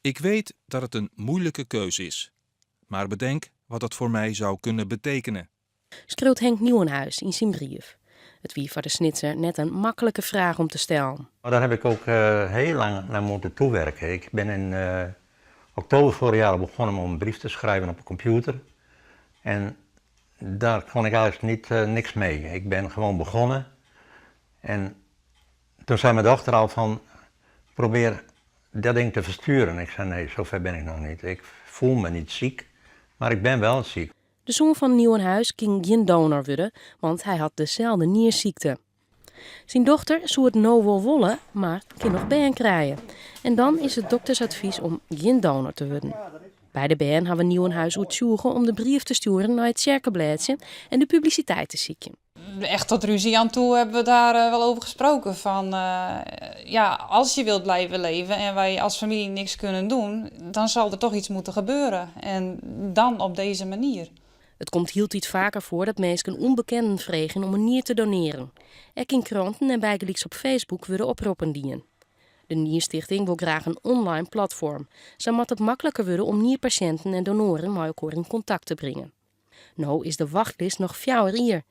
Ik weet dat het een moeilijke keuze is. Maar bedenk wat dat voor mij zou kunnen betekenen. Schreeuwt Henk Nieuwenhuis in zijn brief. Het wie voor de snitser net een makkelijke vraag om te stellen. Maar daar heb ik ook heel lang naar moeten toewerken. Ik ben in oktober vorig jaar begonnen om een brief te schrijven op een computer. En daar kon ik eigenlijk niks mee. Ik ben gewoon begonnen. En toen zei mijn dochter al van, probeer dat ding te versturen. Ik zei nee, zover ben ik nog niet. Ik voel me niet ziek, maar ik ben wel ziek. De zoon van Nieuwenhuis ging geen donor worden, want hij had dezelfde nierziekte. Zijn dochter zou het nou wel willen, maar kan nog been krijgen. En dan is het doktersadvies om geen donor te worden. Bij de BN hebben we Nieuwenhuis uitzoeken om de brief te sturen naar het Cerkenblaadje en de publiciteit te zieken. Echt tot ruzie aan toe hebben we daar wel over gesproken. Van, als je wilt blijven leven en wij als familie niks kunnen doen, dan zal er toch iets moeten gebeuren. En dan op deze manier. Het komt heel iets vaker voor dat mensen onbekenden vregen om een nier te doneren. Ook in kranten en bijgelijks op Facebook worden oproepen dienen. De Nierstichting wil graag een online platform. Zo moet het makkelijker worden om nierpatiënten en donoren met elkaar in contact te brengen. Nou is de wachtlijst nog 4 jaar.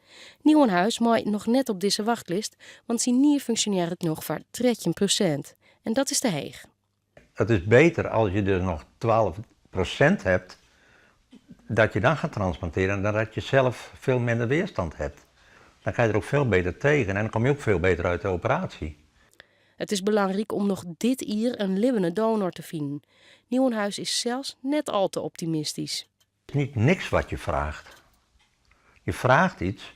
Nieuwenhuis maait nog net op deze wachtlijst, want zijn nier functioneert nog voor 13%. En dat is te heeg. Het is beter als je er nog 12% hebt, dat je dan gaat transplanteren dan dat je zelf veel minder weerstand hebt. Dan ga je er ook veel beter tegen en dan kom je ook veel beter uit de operatie. Het is belangrijk om nog dit jaar een levende donor te vinden. Nieuwenhuis is zelfs net al te optimistisch. Het is niet niks wat je vraagt. Je vraagt iets,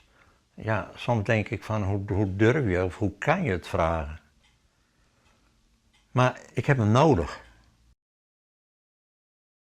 ja, soms denk ik van hoe durf je of hoe kan je het vragen? Maar ik heb hem nodig.